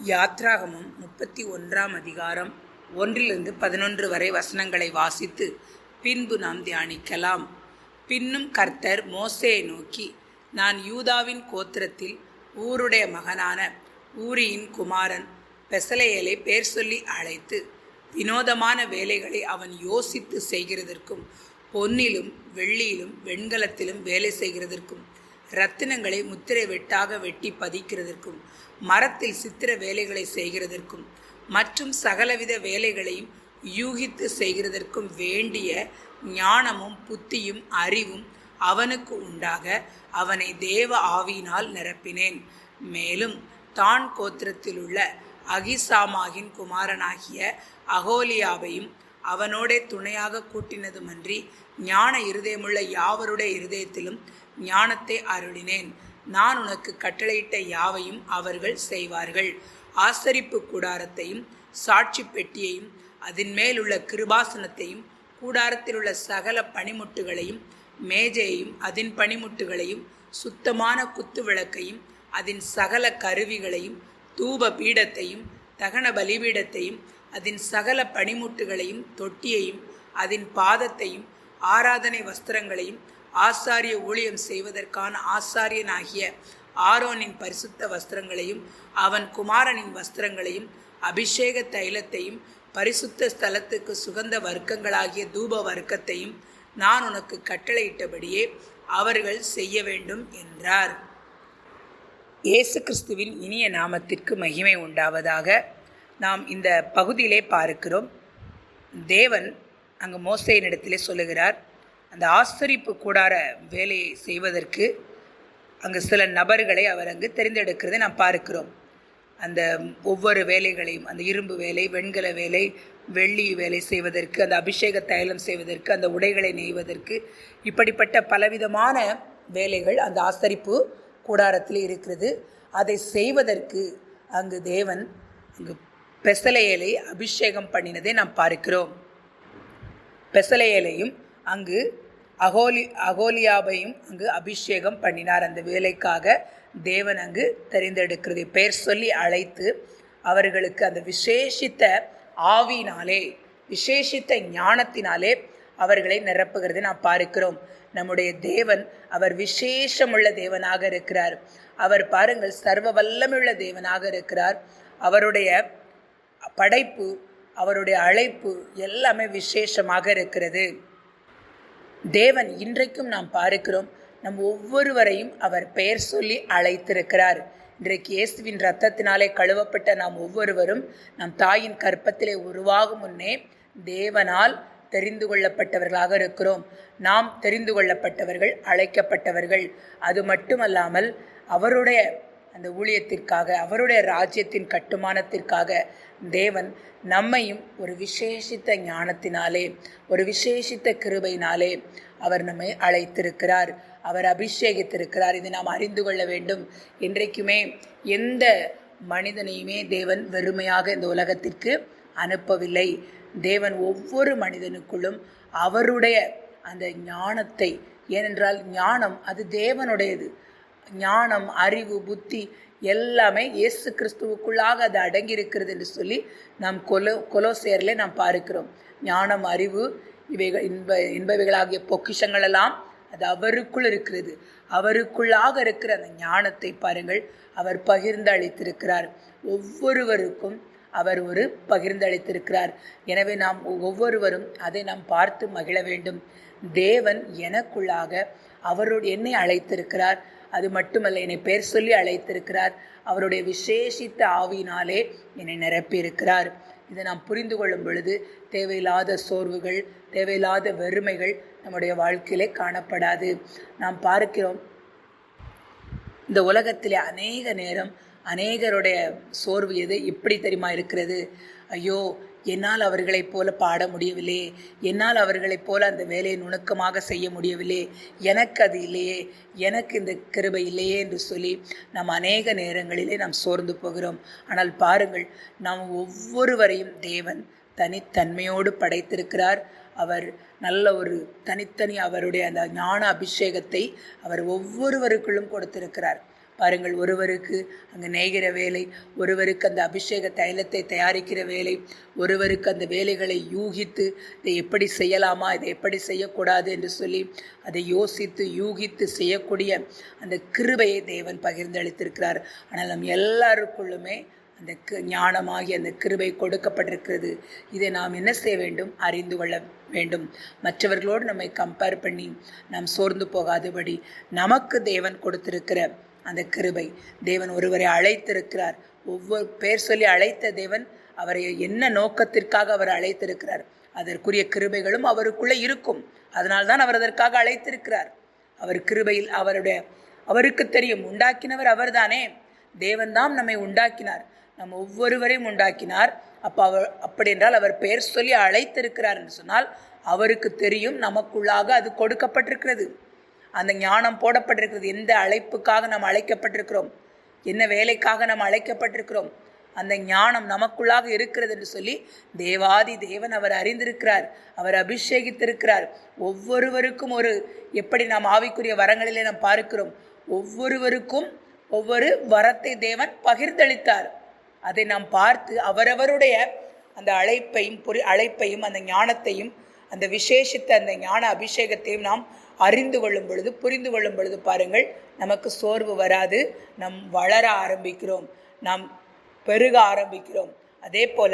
யாத்ராகமம் 31 அதிகாரம் 1-11 வரை வசனங்களை வாசித்து பின்பு நாம் தியானிக்கலாம். பின்னும் கர்த்தர் மோசேயை நோக்கி, நான் யூதாவின் கோத்திரத்தில் ஊருடைய மகனான ஊரியின் குமாரன் பெசலெயேலை பேர் சொல்லி அழைத்து, வினோதமான வேலைகளை அவன் யோசித்து செய்கிறதற்கும், பொன்னிலும் வெள்ளியிலும் வெண்கலத்திலும் வேலை செய்கிறதற்கும், இரத்தினங்களை முத்திரை வெட்டாக வெட்டி பதிக்கிறதற்கும், மரத்தில் சித்திர வேலைகளை செய்கிறதற்கும் மற்றும் சகலவித வேலைகளையும் யூகித்து செய்கிறதற்கும் வேண்டிய ஞானமும் புத்தியும் அறிவும் அவனுக்கு உண்டாக அவனை தேவ ஆவியினால் நிரப்பினேன். மேலும் தான் கோத்திரத்தில் உள்ள அகிசாமாகின் குமாரனாகிய அகோலியாவையும் அவனோடே துணையாக கூட்டினதுமன்றி ஞான இருதயமுள்ள யாவருடைய இருதயத்திலும் ஞானத்தை அருளினேன். நான் உனக்கு கட்டளையிட்ட யாவையும் அவர்கள் செய்வார்கள். ஆசரிப்பு கூடாரத்தையும் சாட்சி பெட்டியையும் அதன் மேலுள்ள கிருபாசனத்தையும் கூடாரத்தில் உள்ள சகல பனிமுட்டுகளையும் மேஜையையும் அதன் பனிமுட்டுகளையும் சுத்தமான குத்து விளக்கையும் அதன் சகல கருவிகளையும் தூப பீடத்தையும் தகன பலிபீடத்தையும் அதன் சகல பனிமுட்டுகளையும் தொட்டியையும் அதன் பாதத்தையும் ஆராதனை வஸ்திரங்களையும் ஆசாரிய ஊழியம் செய்வதற்கான ஆசாரியனாகிய ஆரோனின் பரிசுத்த வஸ்திரங்களையும் அவன் குமாரனின் வஸ்திரங்களையும் அபிஷேக தைலத்தையும் பரிசுத்த ஸ்தலத்துக்கு சுகந்த வர்க்கங்களாகிய தூப வர்க்கத்தையும் நான் உனக்கு கட்டளையிட்டபடியே அவர்கள் செய்ய வேண்டும் என்றார். இயேசு கிறிஸ்துவின் இனிய நாமத்திற்கு மகிமை உண்டாவதாக. நாம் இந்த பகுதியிலே பார்க்கிறோம், தேவன் அங்கு மோசேயினிடத்திலே சொல்லுகிறார், அந்த ஆசரிப்பு கூடார வேலையை செய்வதற்கு அங்கு சில நபர்களை அவர் அங்கு தெரிந்தெடுக்கிறதை நாம் பார்க்கிறோம். அந்த ஒவ்வொரு வேலைகளையும், அந்த இரும்பு வேலை, வெண்கல வேலை, வெள்ளி வேலை செய்வதற்கு, அந்த அபிஷேக தைலம் செய்வதற்கு, அந்த உடைகளை நெய்வதற்கு, இப்படிப்பட்ட பலவிதமான வேலைகள் அந்த ஆசரிப்பு கூடாரத்தில் இருக்கிறது. அதை செய்வதற்கு அங்கு தேவன் அங்கு பெசலெயேலை அபிஷேகம் பண்ணினதை நாம் பார்க்கிறோம். பெசலெயேலையும் அங்கு அகோலியாவையும் அங்கு அபிஷேகம் பண்ணினார். அந்த வேலைக்காக தேவன் அங்கு தெரிந்தெடுக்கிறது பெயர் சொல்லி அழைத்து அவர்களுக்கு அந்த விசேஷித்த ஆவியினாலே, விசேஷித்த ஞானத்தினாலே அவர்களை நிரப்புகிறது நாம் பார்க்கிறோம். நம்முடைய தேவன் அவர் விசேஷமுள்ள தேவனாக இருக்கிறார். அவர் பாருங்கள், சர்வ வல்லமையுள்ள தேவனாக இருக்கிறார். அவருடைய படைப்பு, அவருடைய அழைப்பு எல்லாமே விசேஷமாக இருக்கிறது. தேவன் இன்றைக்கும் நாம் பார்க்கிறோம், நம் ஒவ்வொருவரையும் அவர் பெயர் சொல்லி அழைத்திருக்கிறார். இன்றைக்கு இயேசுவின் இரத்தத்தினாலே கழுவப்பட்ட நாம் ஒவ்வொருவரும் நம் தாயின் கற்பத்திலே உருவாகும் முன்னே தேவனால் தெரிந்து கொள்ளப்பட்டவர்களாக இருக்கிறோம். நாம் தெரிந்து கொள்ளப்பட்டவர்கள், அழைக்கப்பட்டவர்கள். அது மட்டுமல்லாமல் அவருடைய அந்த ஊழியத்திற்காக, அவருடைய ராஜ்யத்தின் கட்டுமானத்திற்காக தேவன் நம்மையும் ஒரு விசேஷித்த ஞானத்தினாலே, ஒரு விசேஷித்த கிருபையினாலே அவர் நம்மை அழைத்திருக்கிறார், அவர் அபிஷேகித்திருக்கிறார். இதை நாம் அறிந்து கொள்ள வேண்டும். இன்றைக்குமே எந்த மனிதனையுமே தேவன் வெறுமையாக இந்த உலகத்திற்கு அனுப்பவில்லை. தேவன் ஒவ்வொரு மனிதனுக்குள்ளும் அவருடைய அந்த ஞானத்தை, ஏனென்றால் ஞானம் அது தேவனுடையது. ஞானம், அறிவு, புத்தி எல்லாமே இயேசு கிறிஸ்துவுக்குள்ளாக அது அடங்கியிருக்கிறது என்று சொல்லி நாம் கொலோசேயரில் நாம் பார்க்கிறோம். ஞானம், அறிவு இவைகள் என்பவைகளாகிய பொக்கிஷங்களெல்லாம் அது அவருக்குள் இருக்கிறது. அவருக்குள்ளாக இருக்கிற அந்த ஞானத்தை பாருங்கள், அவர் பகிர்ந்து அளித்திருக்கிறார். ஒவ்வொருவருக்கும் அவர் ஒரு பகிர்ந்து அளித்திருக்கிறார். எனவே நாம் ஒவ்வொருவரும் அதை நாம் பார்த்து மகிழ வேண்டும். தேவன் எனக்குள்ளாக என்னை அழைத்திருக்கிறார். அது மட்டுமல்ல, என்னை பேர் சொல்லி அழைத்திருக்கிறார். அவருடைய விசேஷித்த ஆவியினாலே என்னை நிரப்பியிருக்கிறார். இதை நாம் புரிந்து கொள்ளும் பொழுது தேவையில்லாத சோர்வுகள், தேவையில்லாத வெறுமைகள் நம்முடைய வாழ்க்கையிலே காணப்படாது. நாம் பார்க்கிறோம், இந்த உலகத்திலே அநேக நேரம் அநேகருடைய சோர்வு எப்படி தெரியுமா இருக்கிறது? ஐயோ, என்னால் அவர்களைப் போல பாட முடியவில்லையே, என்னால் அவர்களைப் போல அந்த வேலையை நுணுக்கமாக செய்ய முடியவில்லையே, எனக்கு அது இல்லையே, எனக்கு இந்த கிருபை இல்லையே என்று சொல்லி நாம் அநேக நேரங்களிலே நாம் சோர்ந்து போகிறோம். ஆனால் பாருங்கள், நாம் ஒவ்வொருவரையும் தேவன் தனித்தன்மையோடு படைத்திருக்கிறார். அவர் நல்ல ஒரு தனித்தனி அவருடைய அந்த ஞான அபிஷேகத்தை அவர் ஒவ்வொருவருக்குள்ளும் கொடுத்திருக்கிறார். பாருங்கள், ஒருவருக்கு அங்கே நெய்கிற வேலை, ஒருவருக்கு அந்த அபிஷேக தைலத்தை தயாரிக்கிற வேலை, ஒருவருக்கு அந்த வேலைகளை யூகித்து இதை எப்படி செய்யலாமா, இதை எப்படி செய்யக்கூடாது என்று சொல்லி அதை யோசித்து யூகித்து செய்யக்கூடிய அந்த கிருபையை தேவன் பகிர்ந்தளித்திருக்கிறார். ஆனால் நம் எல்லாருக்குள்ளுமே அந்த ஞானமாகி அந்த கிருபை கொடுக்கப்பட்டிருக்கிறது. இதை நாம் என்ன செய்ய வேண்டும்? அறிந்து கொள்ள வேண்டும். மற்றவர்களோடு நம்மை கம்பேர் பண்ணி நாம் சோர்ந்து போகாதபடி நமக்கு தேவன் கொடுத்திருக்கிற அந்த கிருபை, தேவன் ஒருவரை அழைத்திருக்கிறார். ஒவ்வொரு பேர் சொல்லி அழைத்த தேவன் அவரை என்ன நோக்கத்திற்காக அவர் அழைத்திருக்கிறார், அதற்குரிய கிருபைகளும் அவருக்குள்ளே இருக்கும். அதனால்தான் அவர் அதற்காக அழைத்திருக்கிறார். அவர் கிருபையில் அவருக்கு தெரியும், உண்டாக்கினவர் அவர்தானே. தேவன்தான் நம்மை உண்டாக்கினார், நம் ஒவ்வொருவரையும் உண்டாக்கினார். அப்படி என்றால் அவர் பெயர் சொல்லி அழைத்திருக்கிறார் என்று சொன்னால் அவருக்கு தெரியும் நமக்குள்ளாக அது கொடுக்கப்பட்டிருக்கிறது. அந்த ஞானம் போடப்பட்டிருக்கிறது. எந்த அழைப்புக்காக நாம் அழைக்கப்பட்டிருக்கிறோம், என்ன வேலைக்காக நாம் அழைக்கப்பட்டிருக்கிறோம், அந்த ஞானம் நமக்குள்ளாக இருக்கிறது என்று சொல்லி தேவாதி தேவன் அவர் அறிந்திருக்கிறார், அவர் அபிஷேகித்திருக்கிறார். ஒவ்வொருவருக்கும் எப்படி நாம் ஆவிக்குரிய வரங்களிலே நாம் பார்க்கிறோம், ஒவ்வொருவருக்கும் ஒவ்வொரு வரத்தை தேவன் பகிர்ந்தளித்தார். அதை நாம் பார்த்து அவரவருடைய அந்த அழைப்பையும் அந்த ஞானத்தையும் அந்த விசேஷித்த அந்த ஞான அபிஷேகத்தையும் நாம் அறிந்து கொள்ளும் பொழுது, புரிந்து கொள்ளும் பொழுது பாருங்கள், நமக்கு சோர்வு வராது. நாம் வளர ஆரம்பிக்கிறோம், நாம் பெருக ஆரம்பிக்கிறோம். அதே போல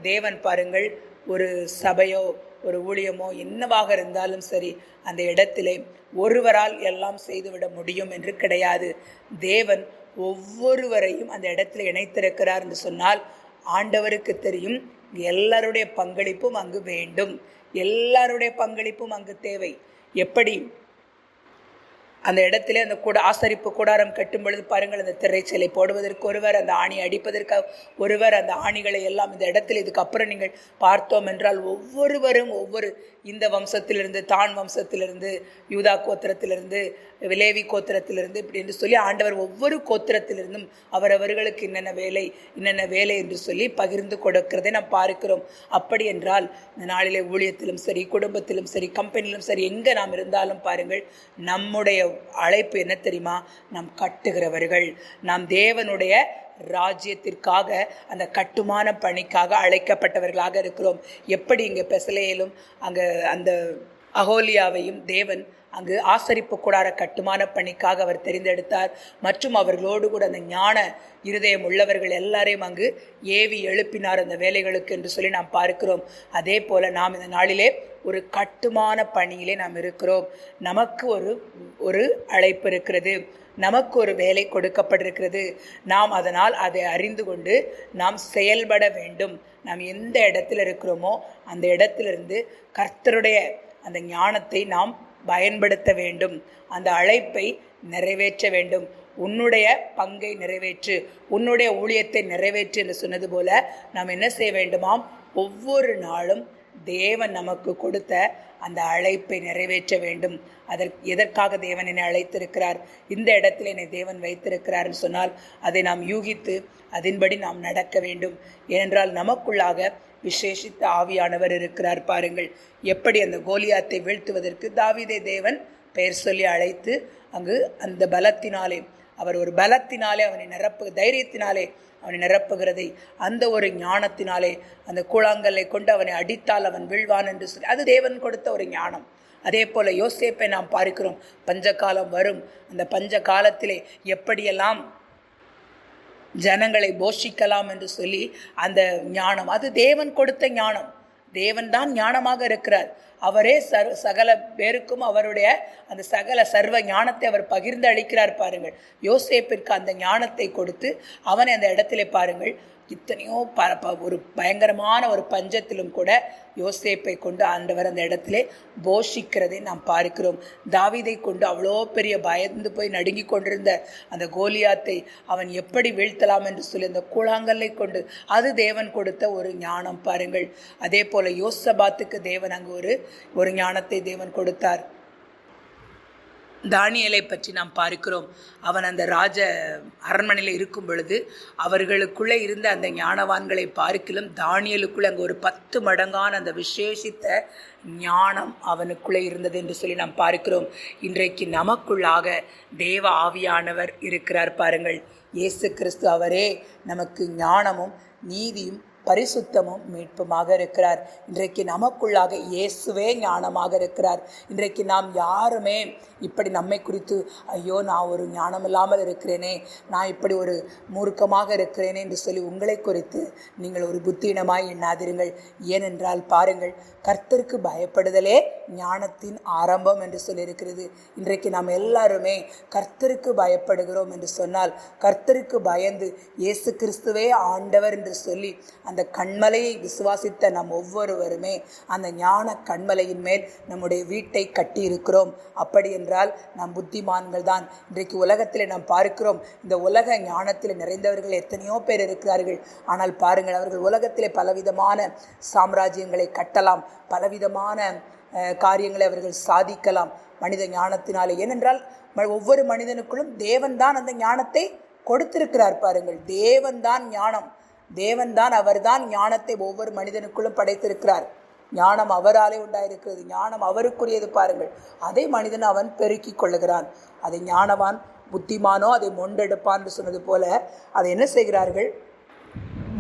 தேவன் பாருங்கள், ஒரு சபையோ ஒரு ஊழியமோ என்னவாக இருந்தாலும் சரி, அந்த இடத்திலே ஒருவரால் எல்லாம் செய்துவிட முடியும் என்று கிடையாது. தேவன் ஒவ்வொருவரையும் அந்த இடத்துல இணைத்திருக்கிறார் என்று சொன்னால் ஆண்டவருக்கு தெரியும், எல்லாருடைய பங்களிப்பும் அங்கு வேண்டும், எல்லாருடைய பங்களிப்பும் அங்கு தேவை. எப்படி அந்த இடத்துல அந்த ஆசரிப்பு கூடாரம் கட்டும் பொழுது பாருங்கள், அந்த திரைச்சலை போடுவதற்கு ஒருவர், அந்த ஆணி அடிப்பதற்கு ஒருவர், அந்த ஆணிகளை எல்லாம் இந்த இடத்துல இதுக்கப்புறம் நீங்கள் பார்த்தோம் என்றால் ஒவ்வொருவரும் இந்த வம்சத்திலிருந்து, தான் வம்சத்திலிருந்து, யூதா கோத்திரத்திலிருந்து, லேவி கோத்திரத்திலிருந்து, இப்படி என்று சொல்லி ஆண்டவர் ஒவ்வொரு கோத்திரத்திலிருந்தும் அவரவர்களுக்கு இன்னென்ன வேலை என்று சொல்லி பகிர்ந்து கொடுக்கிறதை நாம் பார்க்கிறோம். அப்படி என்றால் இந்த நாளிலே ஊழியத்திலும் சரி, குடும்பத்திலும் சரி, கம்பெனிலும் சரி, எங்கே நாம் இருந்தாலும் பாருங்கள், நம்முடைய அழைப்பு என்ன தெரியுமா? நாம் கட்டுகிறவர்கள், நாம் தேவனுடைய ராஜ்யத்திற்காக அந்த கட்டுமான பணிக்காக அழைக்கப்பட்டவர்களாக இருக்கிறோம். எப்படி இங்கே பெசலேயிலும் அங்கே அந்த அகோலியாவையும் தேவன் அங்கு ஆசரிப்பு கூடார கட்டுமான பணிக்காக அவர் தெரிந்தெடுத்தார். மற்றும் அவர்களோடு கூட அந்த ஞான இருதயம் உள்ளவர்கள் எல்லாரையும் அங்கு ஏவி எழுப்பினார் அந்த வேலைகளுக்கு என்று சொல்லி நாம் பார்க்கிறோம். அதே போல நாம் இந்த நாளிலே ஒரு கட்டுமான பணியிலே நாம் இருக்கிறோம். நமக்கு ஒரு அழைப்பு இருக்கிறது, நமக்கு ஒரு வேலை கொடுக்கப்பட்டிருக்கிறது. நாம் அதனால் அதை அறிந்து கொண்டு நாம் செயல்பட வேண்டும். நாம் எந்த இடத்துல இருக்கிறோமோ அந்த இடத்திலிருந்து கர்த்தருடைய அந்த ஞானத்தை நாம் பயன்படுத்த வேண்டும், அந்த அழைப்பை நிறைவேற்ற வேண்டும். உன்னுடைய பங்கை நிறைவேற்று, உன்னுடைய ஊழியத்தை நிறைவேற்று என்று சொன்னது போல நாம் என்ன செய்ய வேண்டுமாம்? ஒவ்வொரு நாளும் தேவன் நமக்கு கொடுத்த அந்த அழைப்பை நிறைவேற்ற வேண்டும். எதற்காக தேவன் என்னை அழைத்திருக்கிறார், இந்த இடத்தில் என்னை தேவன் வைத்திருக்கிறார்னு சொன்னால் அதை நாம் யூகித்து அதன்படி நாம் நடக்க வேண்டும். ஏனென்றால் நமக்குள்ளாக விசேஷித்த ஆவியானவர் இருக்கிறார். பாருங்கள், எப்படி அந்த கோலியாத்தை வீழ்த்துவதற்கு தாவீதை தேவன் பெயர் சொல்லி அழைத்து அங்கு அந்த பலத்தினாலே, அவர் ஒரு பலத்தினாலே அவனை தைரியத்தினாலே அவனை நிரப்புகிறதை, அந்த ஒரு ஞானத்தினாலே அந்த கூழாங்கல்லை கொண்டு அவனை அடித்தால் அவன் வீழ்வான் என்று சொல்லி, அது தேவன் கொடுத்த ஒரு ஞானம். அதே போல் யோசேப்பை நாம் பார்க்கிறோம். பஞ்சகாலம் வரும், அந்த பஞ்ச காலத்திலே எப்படியெல்லாம் ஜனங்களை போஷிக்கலாம் என்று சொல்லி அந்த ஞானம், அது தேவன் கொடுத்த ஞானம். தேவன் தான் ஞானமாக இருக்கிறார். அவரே சகல பேருக்கும் அவருடைய அந்த சர்வ ஞானத்தை அவர் பகிர்ந்து அளிக்கிறார். பாருங்கள், யோசேப்பிற்கு அந்த ஞானத்தை கொடுத்து அவனை அந்த இடத்திலே பாருங்கள், இத்தனையோ ஒரு பயங்கரமான ஒரு பஞ்சத்திலும் கூட யோசேப்பை கொண்டு ஆண்டவர் அந்த இடத்திலே போஷிக்கிறதை நாம் பார்க்கிறோம். தாவீதை கொண்டு அவ்வளோ பெரிய பயந்து போய் நடுங்கி கொண்டிருந்த அந்த கோலியாத்தை அவன் எப்படி வீழ்த்தலாம் என்று சொல்லி அந்த கூழாங்கல்லை கொண்டு, அது தேவன் கொடுத்த ஒரு ஞானம். பாருங்கள், அதே போல யோசபாத்துக்கு தேவன் அங்கு ஒரு ஞானத்தை தேவன் கொடுத்தார். தானியேலை பற்றி நாம் பார்க்கிறோம். அவன் அந்த ராஜ அரண்மனையில் இருக்கும் பொழுது அவர்களுக்குள்ளே இருந்த அந்த ஞானவான்களை பார்க்கிலும் தானியேலுக்குள்ளே அங்கே ஒரு 10 மடங்கான அந்த விசேஷித்த ஞானம் அவனுக்குள்ளே இருந்தது என்று சொல்லி நாம் பார்க்கிறோம். இன்றைக்கு நமக்குள்ளாக தேவ ஆவியானவர் இருக்கிறார் பாருங்கள். இயேசு கிறிஸ்து அவரே நமக்கு ஞானமும் நீதியும் பரிசுத்தமும் மீட்புமாக இருக்கிறார். இன்றைக்கு நமக்குள்ளாக இயேசுவே ஞானமாக இருக்கிறார். இன்றைக்கு நாம் யாருமே இப்படி நம்மை குறித்து ஐயோ நான் ஒரு ஞானம் இல்லாமல் இருக்கிறேனே, நான் இப்படி ஒரு மூர்க்கமாக இருக்கிறேனே என்று சொல்லி உங்களை குறித்து நீங்கள் ஒரு புத்தீனமாய் எண்ணாதிருங்கள். ஏனென்றால் பாருங்கள், கர்த்தருக்கு பயப்படுதலே ஞானத்தின் ஆரம்பம் என்று சொல்லியிருக்கிறது. இன்றைக்கு நாம் எல்லாருமே கர்த்தருக்கு பயப்படுகிறோம் என்று சொன்னால், கர்த்தருக்கு பயந்து இயேசு கிறிஸ்துவே ஆண்டவர் என்று சொல்லி அந்த கண்மலையை விசுவாசித்த நம் ஒவ்வொருவருமே அந்த ஞான கண்மலையின் மேல் நம்முடைய வீட்டை கட்டி இருக்கிறோம். அப்படி என்றால் நாம் புத்திமான்கள் தான். இன்றைக்கு உலகத்தில் நாம் பார்க்கிறோம், இந்த உலக ஞானத்தில் நிறைந்தவர்கள் எத்தனையோ பேர் இருக்கிறார்கள். ஆனால் பாருங்கள், அவர்கள் உலகத்திலே பலவிதமான சாம்ராஜ்யங்களை கட்டலாம், பலவிதமான காரியங்களை அவர்கள் சாதிக்கலாம் மனித ஞானத்தினாலே. ஏனென்றால் ஒவ்வொரு மனிதனுக்குள்ளும் தேவன்தான் அந்த ஞானத்தை கொடுத்திருக்கிறார். பாருங்கள், தேவன்தான் ஞானம், தேவன்தான், அவர்தான் ஞானத்தை ஒவ்வொரு மனிதனுக்குள்ளும் படைத்திருக்கிறார். ஞானம் அவராலே உண்டாயிருக்கிறது, ஞானம் அவருக்குரியது. பாருங்கள், அதை மனிதன் அவன் பெருக்கி கொள்ளுகிறான். அதை ஞானவான் புத்திமானோ அதை மொண்டெடுப்பான் என்று சொன்னது போல அதை என்ன செய்கிறார்கள்?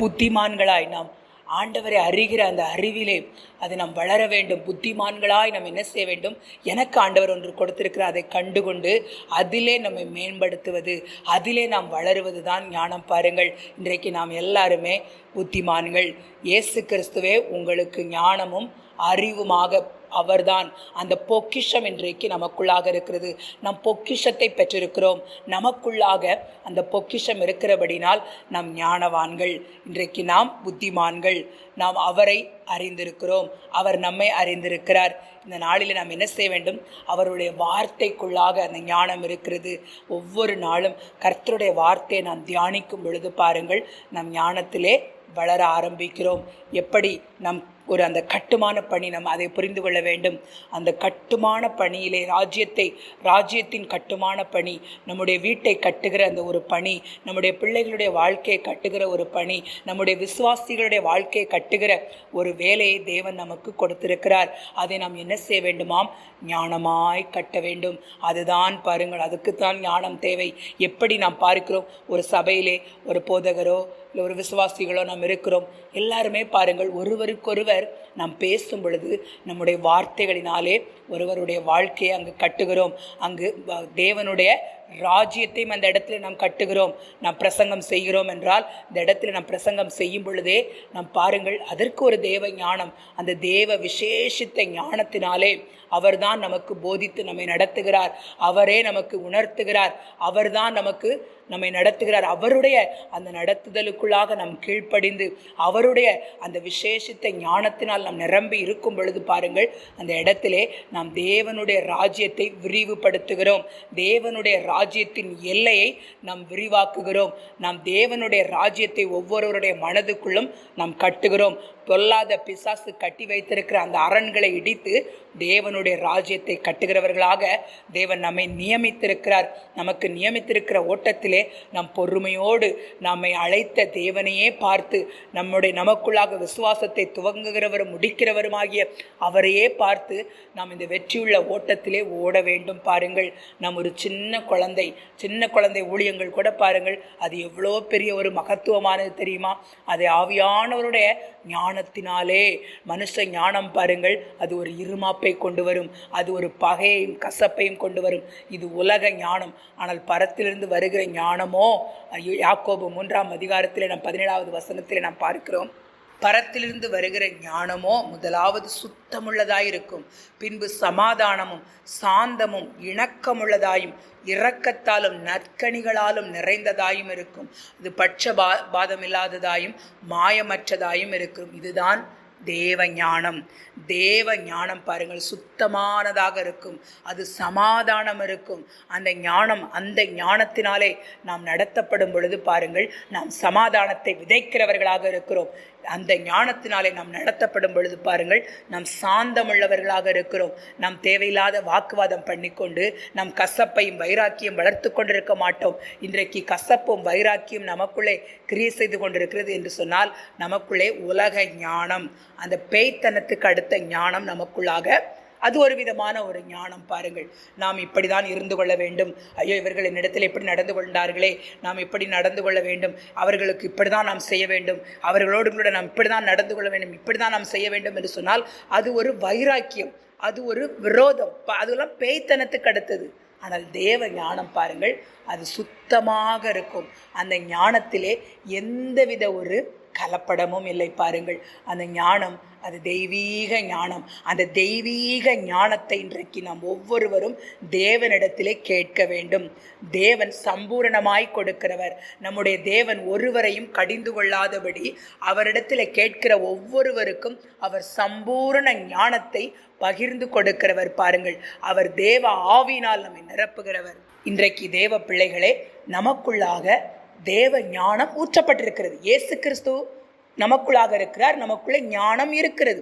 புத்திமான்களாய் நாம் ஆண்டவரை அறிகிற அந்த அறிவிலே அது நாம் வளர வேண்டும். புத்திமான்களாய் நாம் என்ன செய்ய வேண்டும்? எனக்கு ஆண்டவர் ஒன்று கொடுத்திருக்கிறார், அதை கண்டுகொண்டு அதிலே நம்மை மேம்படுத்துவது, அதிலே நாம் வளருவது தான் ஞானம். பாருங்கள், இன்றைக்கு நாம் எல்லாருமே புத்திமான்கள். இயேசு கிறிஸ்துவே உங்களுக்கு ஞானமும் அறிவுமாக அவர்தான். அந்த பொக்கிஷம் இன்றைக்கு நமக்குள்ளாக இருக்கிறது. நம் பொக்கிஷத்தை பெற்றிருக்கிறோம். நமக்குள்ளாக அந்த பொக்கிஷம் இருக்கிறபடினால் நாம் ஞானவான்கள். இன்றைக்கு நாம் புத்திமான்கள். நாம் அவரை அறிந்திருக்கிறோம், அவர் நம்மை அறிந்திருக்கிறார். இந்த நாளில் நாம் என்ன செய்ய வேண்டும்? அவருடைய வார்த்தைக்குள்ளாக அந்த ஞானம் இருக்கிறது. ஒவ்வொரு நாளும் கர்த்தருடைய வார்த்தையை நாம் தியானிக்கும் பொழுது பாருங்கள், நம் ஞானத்திலே வளர ஆரம்பிக்கிறோம். எப்படி நம் ஒரு அந்த கட்டுமான பணி, நம்ம அதை புரிந்து கொள்ள வேண்டும். அந்த கட்டுமான பணியிலே ராஜ்யத்தின் கட்டுமான பணி, நம்முடைய வீட்டை கட்டுகிற அந்த ஒரு பணி, நம்முடைய பிள்ளைகளுடைய வாழ்க்கையை கட்டுகிற ஒரு பணி, நம்முடைய விசுவாசிகளுடைய வாழ்க்கையை கட்டுகிற ஒரு வேலையை தேவன் நமக்கு கொடுத்திருக்கிறார். அதை நாம் என்ன செய்ய வேண்டுமாம்? ஞானமாய் கட்ட வேண்டும். அதுதான் பாருங்கள், அதுக்குத்தான் ஞானம் தேவை. எப்படி நாம் பார்க்கிறோம், ஒரு சபையிலே ஒரு போதகரோ இல்லை ஒரு விசுவாசிகளோ நாம் இருக்கிறோம். எல்லாருமே பாருங்கள், ஒருவருக்கொருவர் நாம் பேசும் பொழுது நம்முடைய வார்த்தைகளினாலே ஒருவருடைய வாழ்க்கையை அங்கு கட்டுகிறோம். அங்கு தேவனுடைய ராஜ்யத்தையும் அந்த இடத்துல நாம் கட்டுகிறோம். நாம் பிரசங்கம் செய்கிறோம் என்றால் இந்த இடத்துல நாம் பிரசங்கம் செய்யும் பொழுதே நாம் பாருங்கள், அதற்கு ஒரு தேவ ஞானம், அந்த தேவ விசேஷித்த ஞானத்தினாலே அவர்தான் நமக்கு போதித்து நம்மை நடத்துகிறார். அவரே நமக்கு உணர்த்துகிறார். அவர்தான் நமக்கு நம்மை நடத்துகிறார். அவருடைய அந்த நடத்துதலுக்குள்ளாக நாம் கீழ்ப்படிந்து அவருடைய அந்த விசேஷித்த ஞானத்தினால் நாம் நிரம்பி இருக்கும் பொழுது பாருங்கள், அந்த இடத்திலே நாம் தேவனுடைய ராஜ்யத்தை விரிவுபடுத்துகிறோம். தேவனுடைய ராஜ்யத்தின் எல்லையை நாம் விரிவாக்குகிறோம். நாம் தேவனுடைய ராஜ்யத்தை ஒவ்வொருவருடைய மனதுக்குள்ளும் நாம் கட்டுகிறோம். பொல்லாத பிசாசு கட்டி வைத்திருக்கிற அந்த அரண்களை இடித்து தேவனுடைய ராஜ்யத்தை கட்டுகிறவர்களாக தேவன் நம்மை நியமித்திருக்கிறார். நமக்கு நியமித்திருக்கிற ஓட்டத்திலே நாம் பொறுமையோடு நம்மை அழைத்த தேவனையே பார்த்து நமக்குள்ளாக விசுவாசத்தை துவங்குகிறவரும் முடிக்கிறவருமாகிய அவரையே பார்த்து நாம் இந்த வெற்றியுள்ள ஓட்டத்திலே ஓட வேண்டும். பாருங்கள், நாம் ஒரு சின்ன குழந்தை ஊழியங்கள் கூட பாருங்கள், அது எவ்வளோ பெரிய ஒரு மகத்துவமானது தெரியுமா? அதை ஆவியானவருடைய ஞானத்தினாலே, மனுஷ ஞானம் பாருங்கள், அது ஒரு இருமாப்பை கொண்டு வரும், அது ஒரு பகையையும் கசப்பையும் கொண்டு வரும். இது உலக ஞானம். ஆனால் பரத்திலிருந்து வருகிற ஞானமோ, யாக்கோபு 3ஆம் அதிகாரத்தில் நாம் 17வது வசனத்தில் நாம் பார்க்கிறோம், பரத்திலிருந்து வருகிற ஞானமோ முதலாவது சுத்தமுள்ளதாயிருக்கும், பின்பு சமாதானமும் சாந்தமும் இணக்கமுள்ளதாயும் இரக்கத்தாலும் நற்கனிகளாலும் நிறைந்ததாயும் இருக்கும். இது பட்சபாதம் இல்லாததாயும் மாயமற்றதாயும் இருக்கும். இதுதான் தேவ ஞானம். தேவ ஞானம் பாருங்கள் சுத்தமானதாக இருக்கும், அது சமாதானம் இருக்கும். அந்த ஞானத்தினாலே நாம் நடத்தப்படும் பொழுது பாருங்கள் நாம் சமாதானத்தை விதைக்கிறவர்களாக இருக்கிறோம். அந்த ஞானத்தினாலே நாம் நடத்தப்படும் பொழுது பாருங்கள் நாம் சாந்தமுள்ளவர்களாக இருக்கிறோம். நாம் தேவையில்லாத வாக்குவாதம் பண்ணிக்கொண்டு நம் கசப்பையும் வைராக்கியம் வளர்த்து கொண்டிருக்க மாட்டோம். இன்றைக்கு கசப்பும் வைராக்கியம் நமக்குள்ளே கிரியை செய்து கொண்டிருக்கிறது என்று சொன்னால் நமக்குள்ளே உலக ஞானம், அந்த பேய்த்தனத்துக்கு அடுத்த ஞானம் நமக்குள்ளாக, அது ஒரு விதமான ஒரு ஞானம் பாருங்கள். நாம் இப்படி தான் இருந்து கொள்ள வேண்டும், ஐயோ இவர்கள் என்னிடத்தில் எப்படி நடந்து கொண்டார்களே, நாம் இப்படி நடந்து கொள்ள வேண்டும், அவர்களுக்கு இப்படி தான் நாம் செய்ய வேண்டும், அவர்களோடு கூட நாம் இப்படி தான் நடந்து கொள்ள வேண்டும், இப்படி தான் நாம் செய்ய வேண்டும் என்று சொன்னால் அது ஒரு வைராக்கியம், அது ஒரு விரோதம், அதெல்லாம் பேய்த்தனத்துக்கு அடுத்தது. ஆனால் தேவ ஞானம் பாருங்கள் அது சுத்தமாக இருக்கும். அந்த ஞானத்திலே எந்தவித ஒரு கலப்படமும் இல்லை பாருங்கள். அந்த ஞானம் அது தெய்வீக ஞானம். அந்த தெய்வீக ஞானத்தை இன்றைக்கு நாம் ஒவ்வொருவரும் தேவனிடத்திலே கேட்க வேண்டும். தேவன் சம்பூரணமாய் கொடுக்கிறவர். நம்முடைய தேவன் ஒருவரையும் கடிந்து கொள்ளாதபடி அவரிடத்தில் கேட்கிற ஒவ்வொருவருக்கும் அவர் சம்பூரண ஞானத்தை பகிர்ந்து கொடுக்கிறவர் பாருங்கள். அவர் தேவ ஆவியினால் நம்மை நிரப்புகிறவர். இன்றைக்கு தேவ பிள்ளைகளே, நமக்குள்ளாக தேவ ஞானம் ஊற்றப்பட்டிருக்கிறது. இயேசு கிறிஸ்து நமக்குள்ளாக இருக்கிறார், நமக்குள்ளே ஞானம் இருக்கிறது.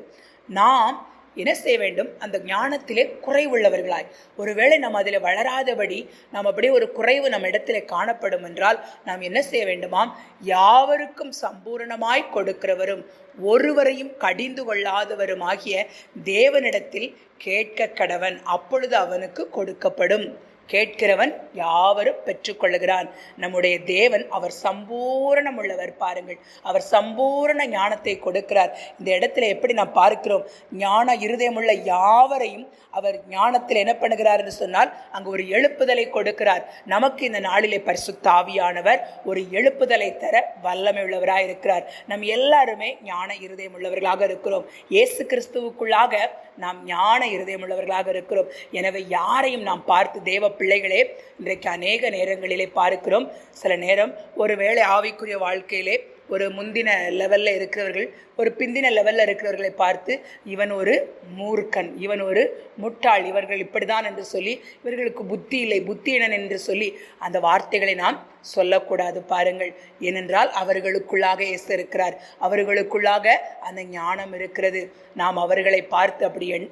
நாம் என்ன செய்ய வேண்டும்? அந்த ஞானத்திலே குறைவுள்ளவர்களாய், ஒருவேளை நம்ம அதில் வளராதபடி நாம் அப்படியே ஒரு குறைவு நம்ம இடத்துல காணப்படும் என்றால் நாம் என்ன செய்ய வேண்டுமாம்? யாவருக்கும் சம்பூரணமாய் கொடுக்கிறவரும் ஒருவரையும் கடிந்து கொள்ளாதவரும் ஆகிய தேவனிடத்தில் கேட்க கடவன், அப்பொழுது அவனுக்கு கொடுக்கப்படும். கேட்கிறவன் யாவரும் பெற்றுக்கொள்ளுகிறான். நம்முடைய தேவன் அவர் சம்பூரணம் உள்ளவர் பாருங்கள். அவர் சம்பூரண ஞானத்தை கொடுக்கிறார். இந்த இடத்துல எப்படி நாம் பார்க்கிறோம்? ஞான இருதயமுள்ள யாவரையும் அவர் ஞானத்தில் என்ன பண்ணுகிறார் என்று சொன்னால் அங்கு ஒரு எழுப்புதலை கொடுக்கிறார். நமக்கு இந்த நாளிலே பரிசுத்த ஆவியானவர் ஒரு எழுப்புதலை தர வல்லமை உள்ளவராக இருக்கிறார். நம் எல்லாருமே ஞான இருதயம் உள்ளவர்களாக இருக்கிறோம். இயேசு கிறிஸ்துவுக்குள்ளாக நாம் ஞான இருதயம் உள்ளவர்களாக இருக்கிறோம். எனவே யாரையும் நாம் பார்த்து, தேவ பிள்ளைகளே, இன்றைக்கு அநேக நேரங்களிலே பார்க்கிறோம், சில நேரம் ஒருவேளை ஆவிக்குரிய வாழ்க்கையிலே ஒரு முந்தின லெவலில் இருக்கிறவர்கள் ஒரு பிந்தின லெவலில் இருக்கிறவர்களை பார்த்து இவன் ஒரு மூர்க்கன், இவன் ஒரு முட்டாள், இவர்கள் இப்படிதான் என்று சொல்லி, இவர்களுக்கு புத்தி இல்லை, புத்தியினன் என்று சொல்லி அந்த வார்த்தைகளை நாம் சொல்லக்கூடாது பாருங்கள். ஏனென்றால் அவர்களுக்குள்ளாக இயேசு இருக்கிறார், அவர்களுக்குள்ளாக அந்த ஞானம் இருக்கிறது. நாம் அவர்களை பார்த்து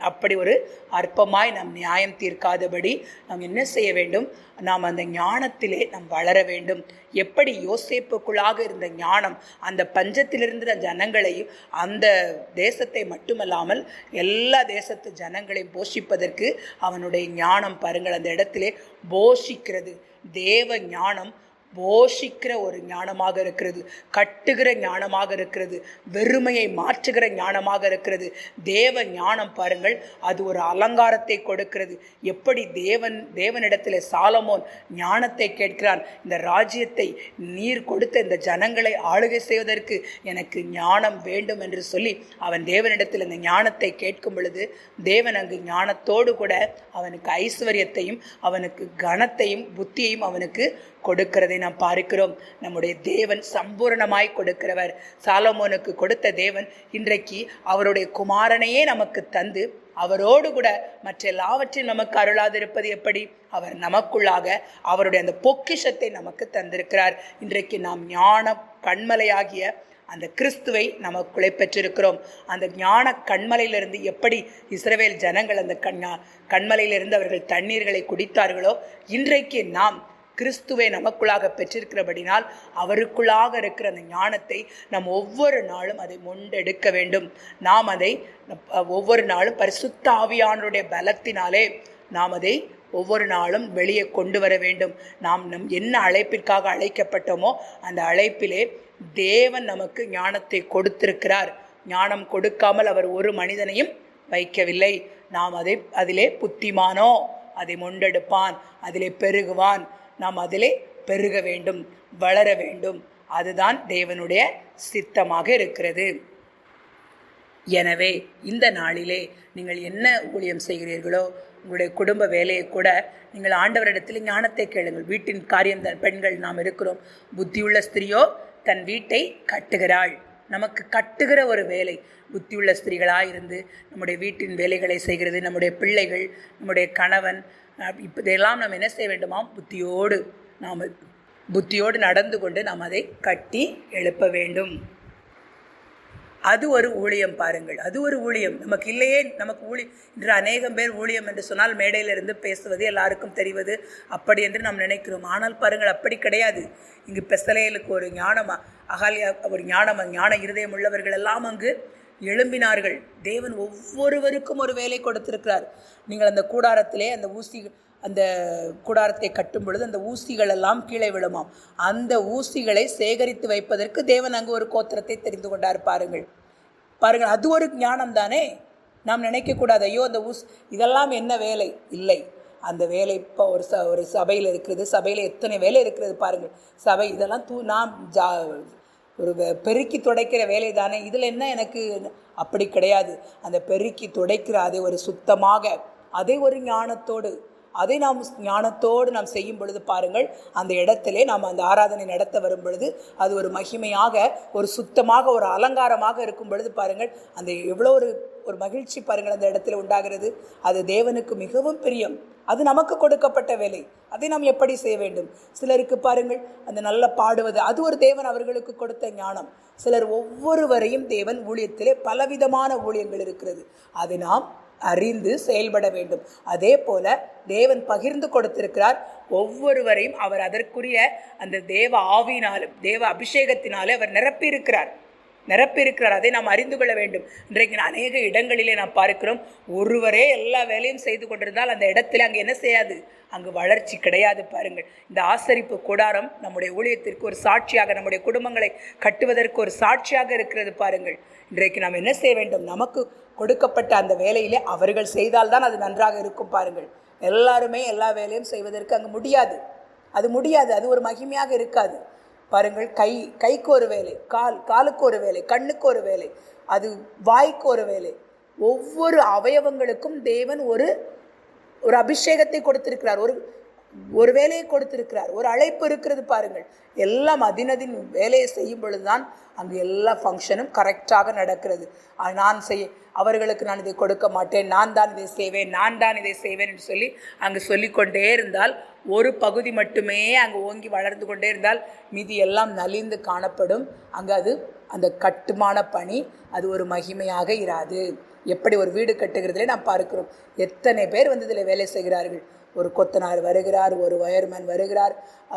அப்படி ஒரு அற்பமாய் நாம் நியாயம் தீர்க்காதபடி நாம் என்ன செய்ய வேண்டும்? நாம் அந்த ஞானத்திலே நாம் வளர வேண்டும். எப்படி யோசேப்புக்குள்ளாக இருந்த ஞானம் அந்த பஞ்சத்திலிருந்த ஜனங்களையும் அந்த தேசத்தை மட்டுமல்லாமல் எல்லா தேசத்து ஜனங்களையும் போஷிப்பதற்கு அவனுடைய ஞானம் பாருங்கள் அந்த இடத்திலே போஷிக்கிறது. தேவ ஞானம் போஷிக்கிற ஒரு ஞானமாக இருக்கிறது, கட்டுகிற ஞானமாக இருக்கிறது, வெறுமையை மாற்றுகிற ஞானமாக இருக்கிறது. தேவ ஞானம் பாருங்கள் அது ஒரு அலங்காரத்தை கொடுக்கிறது. எப்படி தேவனிடத்தில் சாலமோன் ஞானத்தை கேட்கிறான், இந்த ராஜ்யத்தை நீர் கொடுத்த இந்த ஜனங்களை ஆளுகை செய்வதற்கு எனக்கு ஞானம் வேண்டும் என்று சொல்லி அவன் தேவனிடத்தில் இந்த ஞானத்தை கேட்கும் பொழுது தேவன் அங்கு ஞானத்தோடு கூட அவனுக்கு ஐஸ்வர்யத்தையும் அவனுக்கு கனத்தையும் புத்தியையும் அவனுக்கு கொடுக்கிறதை நாம் பார்க்கிறோம். நம்முடைய தேவன் சம்பூர்ணமாய் கொடுக்கிறவர். சாலமோனுக்கு கொடுத்த தேவன் இன்றைக்கு அவருடைய குமாரனையே நமக்கு தந்து அவரோடு கூட மற்ற எல்லாவற்றையும் நமக்கு அருளாதிருப்பது எப்படி? அவர் நமக்குள்ளாக அவருடைய அந்த பொக்கிஷத்தை நமக்கு தந்திருக்கிறார். இன்றைக்கு நாம் ஞான கண்மலையாகிய அந்த கிறிஸ்துவை நமக்குள்ளே பெற்றிருக்கிறோம். அந்த ஞான கண்மலையிலிருந்து எப்படி இஸ்ரவேல் ஜனங்கள் அந்த கண்மலையிலிருந்து அவர்கள் தண்ணீர்களை குடித்தார்களோ, இன்றைக்கு நாம் கிறிஸ்துவை நமக்குள்ளாக பெற்றிருக்கிறபடினால் அவருக்குள்ளாக இருக்கிற அந்த ஞானத்தை நாம் ஒவ்வொரு நாளும் அதை மொண்டெடுக்க வேண்டும். நாம் அதை ஒவ்வொரு நாளும் பரிசுத்த ஆவியானவருடைய பலத்தினாலே நாம் அதை ஒவ்வொரு நாளும் வெளியே கொண்டு வர வேண்டும். நாம் என்ன அழைப்பிற்காக அழைக்கப்பட்டோமோ அந்த அழைப்பிலே தேவன் நமக்கு ஞானத்தை கொடுத்திருக்கிறார். ஞானம் கொடுக்காமல் அவர் ஒரு மனிதனையும் வைக்கவில்லை. நாம் அதிலே புத்திமானோ அதை மொண்டெடுப்பான், அதிலே பெருகுவான். நாம் அதிலே பெருக வேண்டும், வளர வேண்டும். அதுதான் தேவனுடைய சித்தமாக இருக்கிறது. எனவே இந்த நாளிலே நீங்கள் என்ன ஊழியம் செய்கிறீர்களோ, உங்களுடைய குடும்ப வேலையை கூட நீங்கள் ஆண்டவரிடத்தில் ஞானத்தை கேளுங்கள். வீட்டின் காரியம் பெண்கள் நாம் இருக்கிறோம். புத்தியுள்ள ஸ்திரியோ தன் வீட்டை கட்டுகிறாள். நமக்கு கட்டுகிற ஒரு வேலை. புத்தியுள்ள ஸ்திரீகளாக இருந்து நம்முடைய வீட்டின் வேலைகளை செய்கிறது, நம்முடைய பிள்ளைகள், நம்முடைய கணவன், இப்போ இதெல்லாம் நாம் என்ன செய்ய வேண்டுமாம்? புத்தியோடு நடந்து கொண்டு நாம் அதை கட்டி எழுப்ப வேண்டும். அது ஒரு ஊழியம் பாருங்கள், அது ஒரு ஊழியம். நமக்கு இல்லையே, நமக்கு இன்று அநேகம் பேர் ஊழியம் என்று சொன்னால் மேடையிலிருந்து பேசுவது, எல்லாருக்கும் தெரிவது, அப்படி என்று நாம் நினைக்கிறோம். ஆனால் பாருங்கள், அப்படி கிடையாது. இங்கு பெசலேலுக்கு ஒரு ஞானமா, அகாலியா ஒரு ஞான இருதயம் உள்ளவர்கள் எல்லாம் அங்கு எழும்பினார்கள். தேவன் ஒவ்வொருவருக்கும் ஒரு வேலை கொடுத்திருக்கிறார். நீங்கள் அந்த கூடாரத்திலே அந்த கூடாரத்தை கட்டும் பொழுது அந்த ஊசிகள் எல்லாம் கீழே விழுமாம். அந்த ஊசிகளை சேகரித்து வைப்பதற்கு தேவன் அங்கு ஒரு கோத்திரத்தை தெரிந்து கொண்டார். பாருங்கள், அது ஒரு ஞானம் தானே. நாம் நினைக்கக்கூடாது, ஐயோ அந்த இதெல்லாம் என்ன வேலை? இல்லை, அந்த வேலை இப்போ ஒரு சபையில் இருக்கிறது. சபையில் எத்தனை வேலை இருக்கிறது பாருங்கள். சபை இதெல்லாம் நாம் ஒரு பெருக்கி துடைக்கிற வேலை தானே. இதில் என்ன எனக்கு? அப்படி கிடையாது. அந்த பெருக்கி துடைக்கிற அதை ஒரு சுத்தமாக, அதை ஒரு ஞானத்தோடு நாம் செய்யும் பொழுது பாருங்கள், அந்த இடத்திலே நாம் அந்த ஆராதனை நடத்த வரும் பொழுது அது ஒரு மகிமையாக, ஒரு சுத்தமாக, ஒரு அலங்காரமாக இருக்கும் பொழுது பாருங்கள், அந்த எவ்வளோ ஒரு மகிழ்ச்சி பாருங்கள் அந்த இடத்துல உண்டாகிறது. அது தேவனுக்கு மிகவும் பிரியம். அது நமக்கு கொடுக்கப்பட்ட வேலை. அதை நாம் எப்படி செய்ய வேண்டும்? சிலருக்கு பாருங்கள் அந்த நல்ல பாடுவது, அது ஒரு தேவன் அவர்களுக்கு கொடுத்த ஞானம். சிலர் ஒவ்வொருவரையும் தேவன் ஊழியத்திலே பலவிதமான ஊழியங்கள் இருக்கிறது. அதை நாம் அறிந்து செயல்பட வேண்டும். அதே போல தேவன் பகிர்ந்து கொடுத்திருக்கிறார் ஒவ்வொருவரையும். அவர் அதற்குரிய அந்த தேவ ஆவியினாலும் தேவ அபிஷேகத்தினாலே அவர் நிரப்பியிருக்கிறார். அதை நாம் அறிந்து கொள்ள வேண்டும். இன்றைக்கு அநேக இடங்களிலே நாம் பார்க்கிறோம், ஒருவரே எல்லா வேலையும் செய்து கொண்டிருந்தால் அந்த இடத்துல அங்கே என்ன செய்யாது? அங்கு வளர்ச்சி கிடையாது. பாருங்கள், இந்த ஆசரிப்பு கூடாரம் நம்முடைய ஊழியத்திற்கு ஒரு சாட்சியாக, நம்முடைய குடும்பங்களை கட்டுவதற்கு ஒரு சாட்சியாக இருக்கிறது. பாருங்கள், இன்றைக்கு நாம் என்ன செய்ய வேண்டும்? நமக்கு கொடுக்கப்பட்ட அந்த வேலையிலே அவர்கள் செய்தால்தான் அது நன்றாக இருக்கும். பாருங்கள், எல்லாருமே எல்லா வேலையும் செய்வதற்கு அங்கு முடியாது. அது ஒரு மகிமையாக இருக்காது. பாருங்கள், கைக்கு ஒரு வேலை, காலுக்கு ஒரு வேலை, கண்ணுக்கு ஒரு வேலை, அது வாய்க்கு ஒரு வேலை. ஒவ்வொரு அவயவங்களுக்கும் தேவன் ஒரு அபிஷேகத்தை கொடுத்திருக்கிறார், ஒரு வேலையை கொடுத்திருக்கிறார், ஒரு அழைப்பு இருக்கிறது. பாருங்கள், எல்லாம் அதினதின் வேலையை செய்யும் பொழுதுதான் அங்கு எல்லா ஃபங்க்ஷனும் கரெக்டாக நடக்கிறது. அவர்களுக்கு நான் இதை கொடுக்க மாட்டேன், நான் தான் இதை செய்வேன் என்று சொல்லி அங்கு சொல்லிக்கொண்டே இருந்தால், ஒரு பகுதி மட்டுமே அங்கு ஓங்கி வளர்ந்து கொண்டே இருந்தால் மீதி எல்லாம் நலிந்து காணப்படும். அங்கு அந்த கட்டுமான பணி அது ஒரு மகிமையாக இராது. எப்படி ஒரு வீடு கட்டுகிறதுலே நாம் பார்க்கிறோம், எத்தனை பேர் இதில் வேலை செய்கிறார்கள். ஒரு கொத்தனார் வருகிறார், ஒரு வயர்மேன் வருகிறார்,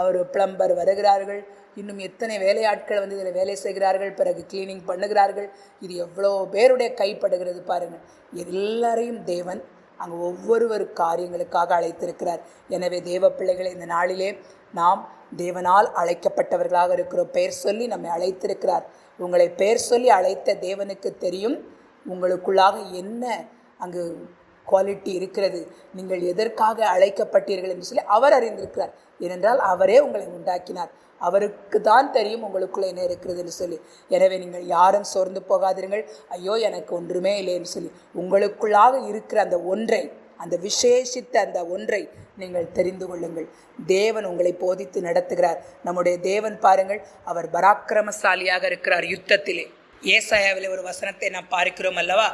ஒரு பிளம்பர் வருகிறார்கள், இன்னும் எத்தனை வேலையாட்கள் இதில் வேலை செய்கிறார்கள், பிறகு கிளீனிங் பண்ணுகிறார்கள். இது எவ்வளோ பேருடைய கைப்படுகிறது பாருங்கள். எல்லாரையும் தேவன் அங்கே ஒவ்வொரு காரியங்களுக்காக அழைத்திருக்கிறார். எனவே தேவ பிள்ளைகளை இந்த நாளிலே நாம் தேவனால் அழைக்கப்பட்டவர்களாக இருக்கிறோம். பெயர் சொல்லி நம்மை அழைத்திருக்கிறார். உங்களை பெயர் சொல்லி அழைத்த தேவனுக்கு தெரியும் உங்களுக்குள்ளாக என்ன அங்கு குவாலிட்டி இருக்கிறது, நீங்கள் எதற்காக அழைக்கப்பட்டீர்கள் என்று சொல்லி அவர் அறிந்திருக்கிறார். ஏனென்றால் அவரே உங்களை உண்டாக்கினார். அவருக்கு தான் தெரியும் உங்களுக்குள்ளே என்ன இருக்கிறது என்று சொல்லி. எனவே நீங்கள் யாரும் சோர்ந்து போகாதீர்கள், ஐயோ எனக்கு ஒன்றுமே இல்லை என்று சொல்லி. உங்களுக்குள்ளாக இருக்கிற அந்த ஒன்றை, அந்த விசேஷித்த அந்த ஒன்றை நீங்கள் தெரிந்து கொள்ளுங்கள். தேவன் உங்களை போதித்து நடத்துகிறார். நம்முடைய தேவன் பாருங்கள், அவர் பராக்கிரமசாலியாக இருக்கிறார் யுத்தத்திலே. ஏசாயாவில் ஒரு வசனத்தை நாம் பார்க்கிறோம் அல்லவா?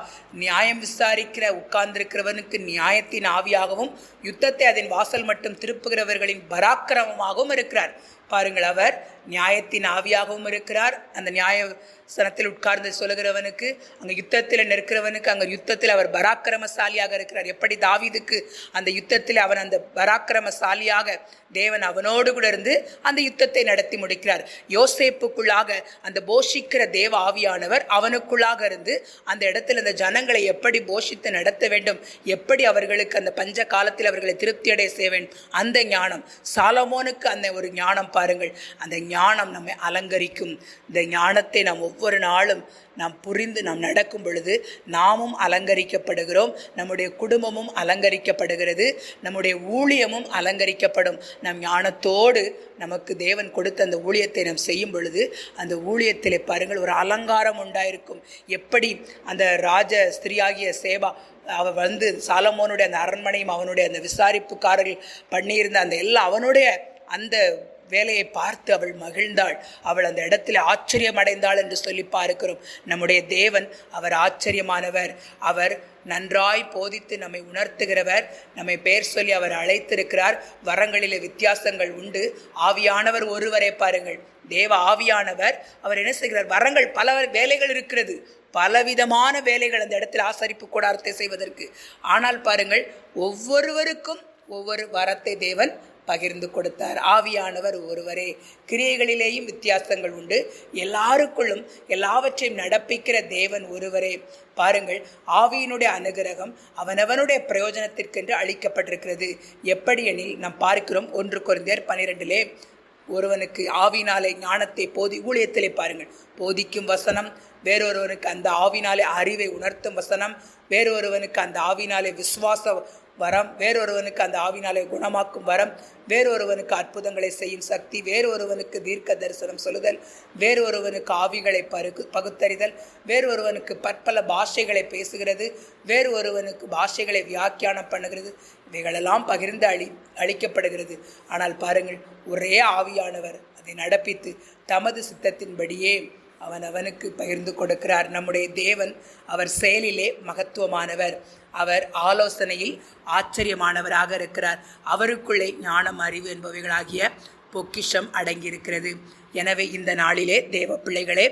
நியாயம் விசாரிக்கிற உட்கார்ந்திருக்கிறவனுக்கு நியாயத்தின் ஆவியாகவும் யுத்தத்தை அதன் வாசல் மட்டும் திருப்புகிறவர்களின் பராக்கிரமமாகவும் இருக்கிறார். பாருங்கள், அவர் நியாயத்தின் ஆவியாகவும் இருக்கிறார். அந்த நியாயசனத்தில் உட்கார்ந்து சொல்லுகிறவனுக்கு, அங்கே யுத்தத்தில் நிற்கிறவனுக்கு அங்கே யுத்தத்தில் அவர் பராக்கிரமசாலியாக இருக்கிறார். எப்படி தாவீதுக்கு அந்த யுத்தத்தில் அவன் அந்த பராக்கிரமசாலியாக தேவன் அவனோடு கூட இருந்து அந்த யுத்தத்தை நடத்தி முடிக்கிறார். யோசேப்புக்குள்ளாக அந்த போஷிக்கிற தேவ ஆவியானவர் அவனுக்குள்ளாக இருந்து அந்த இடத்தில் அந்த ஜனங்களை எப்படி போஷித்து நடத்த வேண்டும், எப்படி அவர்களுக்கு அந்த பஞ்ச காலத்தில் அவர்களை திருப்தி அடைய செய்ய வேண்டும், அந்த ஞானம். சாலமோனுக்கு அந்த ஒரு ஞானம் பாருங்கள், அந்த ஞானம் நம்மை அலங்கரிக்கும். இந்த ஞானத்தை நாம் ஒவ்வொரு நாளும் நாம் புரிந்து நாம் நடக்கும் பொழுது நாமும் அலங்கரிக்கப்படுகிறோம், நம்முடைய குடும்பமும் அலங்கரிக்கப்படுகிறது, நம்முடைய ஊழியமும் அலங்கரிக்கப்படும். நம் ஞானத்தோடு நமக்கு தேவன் கொடுத்த அந்த ஊழியத்தை நாம் செய்யும் பொழுது அந்த ஊழியத்திலே பாருங்கள் ஒரு அலங்காரம் உண்டாயிருக்கும். எப்படி அந்த ராஜ ஸ்திரியாகிய சேபா அவள் சாலமோனுடைய அந்த அரண்மனையும் அவனுடைய அந்த விசாரிப்புக்காரர்கள் பண்ணியிருந்த அந்த எல்லாம் அவனுடைய அந்த வேலையை பார்த்து அவள் மகிழ்ந்தாள். அவள் அந்த இடத்துல ஆச்சரியம் அடைந்தாள் என்று சொல்லி பார்க்கிறோம். நம்முடைய தேவன் அவர் ஆச்சரியமானவர். அவர் நன்றாய் போதித்து நம்மை உணர்த்துகிறவர். நம்மை பேர் சொல்லி அவர் அழைத்திருக்கிறார். வரங்களிலே வித்தியாசங்கள் உண்டு. ஆவியானவர் ஒருவரே பாருங்கள். தேவ ஆவியானவர் அவர் என்ன செய்கிறார்? வரங்கள் பல வேலைகள் இருக்கிறது, பலவிதமான வேலைகள் அந்த இடத்தில் ஆசரிப்பு கூடாரத்தை செய்வதற்கு. ஆனால் பாருங்கள், ஒவ்வொருவருக்கும் ஒவ்வொரு வரத்தை தேவன் பகிர்ந்து கொடுத்தார். ஆவியானவர் ஒருவரே. கிரியைகளிலேயும் வித்தியாசங்கள் உண்டு. எல்லாருக்குள்ளும் எல்லாவற்றையும் நடப்பிக்கிற தேவன் ஒருவரே. பாருங்கள், ஆவியினுடைய அனுகிரகம் அவனவனுடைய பிரயோஜனத்திற்கென்று அளிக்கப்பட்டிருக்கிறது. எப்படி எனில் நாம் பார்க்கிறோம் 1 கொரிந்தியர் 12 ஒருவனுக்கு ஆவினாலே ஞானத்தை ஊழியத்திலே பாருங்கள், போதிக்கும் வசனம், வேறொருவனுக்கு அந்த ஆவினாலே அறிவை உணர்த்தும் வசனம், வேறொருவனுக்கு அந்த ஆவினாலே விசுவாச வரம், வேறொருவனுக்கு அந்த ஆவினாலே குணமாக்கும் வரம், வேறொருவனுக்கு அற்புதங்களை செய்யும் சக்தி, வேறொருவனுக்கு தீர்க்க தரிசனம் சொல்லுதல், வேறொருவனுக்கு ஆவிகளை பகுத்தறிதல், வேறொருவனுக்கு பற்பல பாஷைகளை பேசுகிறது, வேறொருவனுக்கு பாஷைகளை வியாக்கியானம் பண்ணுகிறது. இவைகளெல்லாம் பகிர்ந்து அளிக்கப்படுகிறது. ஆனால் பாருங்கள், ஒரே ஆவியானவர் அதை நடப்பித்து தமது சித்தத்தின்படியே அவனுக்கு பகிர்ந்து கொடுக்கிறார். நம்முடைய தேவன் அவர் செயலிலே மகத்துவமானவர். அவர் ஆலோசனையில் ஆச்சரியமானவராக இருக்கிறார். அவருக்குள்ளே ஞானம், அறிவு என்பவைகளாகிய பொக்கிஷம் அடங்கியிருக்கிறது. எனவே இந்த நாளிலே தேவ பிள்ளைகளே,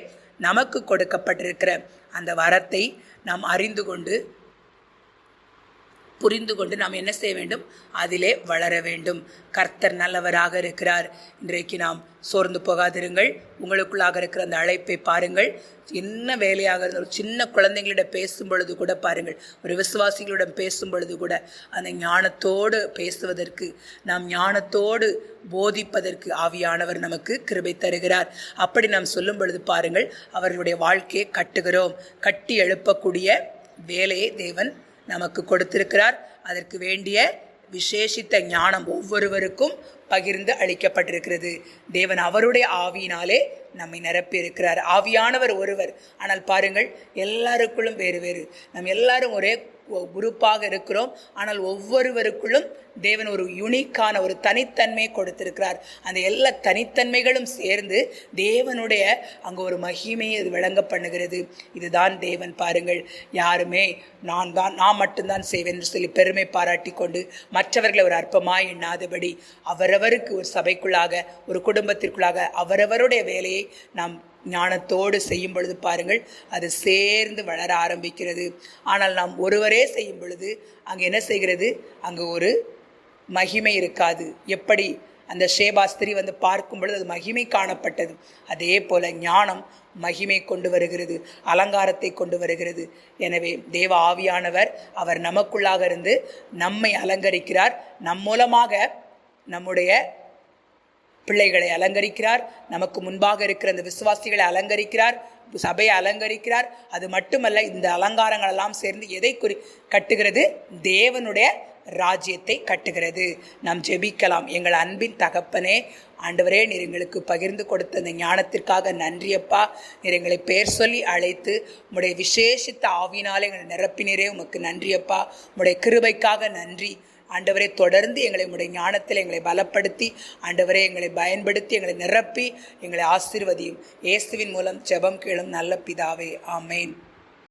நமக்கு கொடுக்கப்பட்டிருக்கிற அந்த வரத்தை நாம் அறிந்து கொண்டு புரிந்து கொண்டு நாம் என்ன செய்ய வேண்டும்? அதிலே வளர வேண்டும். கர்த்தர் நல்லவராக இருக்கிறார். இன்றைக்கு நாம் சோர்ந்து போகாதிருங்கள். உங்களுக்குள்ளாக இருக்கிற அந்த அழைப்பை பாருங்கள். என்ன வேலையாக இருந்தாலும், சின்ன குழந்தைங்களிடம் பேசும் பொழுது கூட பாருங்கள், ஒரு விசுவாசிகளிடம் பேசும் பொழுது கூட அந்த ஞானத்தோடு பேசுவதற்கு, நாம் ஞானத்தோடு போதிப்பதற்கு ஆவியானவர் நமக்கு கிருபை தருகிறார். அப்படி நாம் சொல்லும் பொழுது பாருங்கள், அவர்களுடைய வாழ்க்கையை கட்டுகிறோம். கட்டி எழுப்பக்கூடிய வேலையை தேவன் நமக்கு கொடுத்திருக்கிறார். அதற்கு வேண்டிய விசேஷித்த ஞானம் ஒவ்வொருவருக்கும் பகிர்ந்து அளிக்கப்பட்டிருக்கிறது. தேவன் அவருடைய ஆவியினாலே நம்மை நிரப்பி இருக்கிறார். ஆவியானவர் ஒருவர். ஆனால் பாருங்கள், எல்லாருக்குள்ளும் வேறு வேறு. நம் எல்லாரும் ஒரே குரூப்பாக இருக்கிறோம். ஆனால் ஒவ்வொருவருக்குள்ளும் தேவன் ஒரு யூனிக்கான ஒரு தனித்தன்மையை கொடுத்திருக்கிறார். அந்த எல்லா தனித்தன்மைகளும் சேர்ந்து தேவனுடைய அங்கே ஒரு மகிமையை அது விளங்க பண்ணுகிறது. இதுதான் தேவன். பாருங்கள், யாருமே நான் மட்டும்தான் செய்வேன் என்று சொல்லி பெருமை பாராட்டி கொண்டு மற்றவர்களை ஒரு அற்பமாய் எண்ணாதபடி அவரவருக்கு ஒரு சபைக்குள்ளாக, ஒரு குடும்பத்திற்குள்ளாக அவரவருடைய வேலையை நாம் ஞானத்தோடு செய்யும் பொழுது பாருங்கள், அது சேர்ந்து வளர ஆரம்பிக்கிறது. ஆனால் நாம் ஒருவரே செய்யும் பொழுது அங்கே என்ன செய்கிறது? அங்கே ஒரு மகிமை இருக்காது. எப்படி அந்த சேபாஸ்திரி வந்து பார்க்கும் பொழுது அது மகிமை காணப்பட்டது, அதே போல ஞானம் மகிமை கொண்டு வருகிறது, அலங்காரத்தை கொண்டு வருகிறது. எனவே தேவ ஆவியானவர் அவர் நமக்குள்ளாக இருந்து நம்மை அலங்கரிக்கிறார். நம் மூலமாக நம்முடைய பிள்ளைகளை அலங்கரிக்கிறார். நமக்கு முன்பாக இருக்கிற அந்த விசுவாசிகளை அலங்கரிக்கிறார், சபையை அலங்கரிக்கிறார். அது மட்டுமல்ல, இந்த அலங்காரங்கள் எல்லாம் சேர்ந்து எதை கட்டுகிறது? தேவனுடைய ராஜ்யத்தை கட்டுகிறது. நாம் ஜெபிக்கலாம். எங்கள் அன்பின் தகப்பனே, ஆண்டவரே, நீர் எங்களுக்கு பகிர்ந்து கொடுத்த அந்த ஞானத்திற்காக நன்றியப்பா. நீர் எங்களை பேர் சொல்லி அழைத்து உம்முடைய விசேஷித்த ஆவினாலே எங்களை நிரப்பினரே, உமக்கு நன்றியப்பா. உம்முடைய கிருபைக்காக நன்றி ஆண்டவரே. தொடர்ந்து எங்களை உம்முடைய ஞானத்தில் எங்களை பலப்படுத்தி ஆண்டவரே எங்களை பயன்படுத்தி எங்களை நிரப்பி எங்களை ஆசீர்வதியும். இயேசுவின் மூலம் ஜெபம் கேளும் நல்ல பிதாவே, ஆமேன்.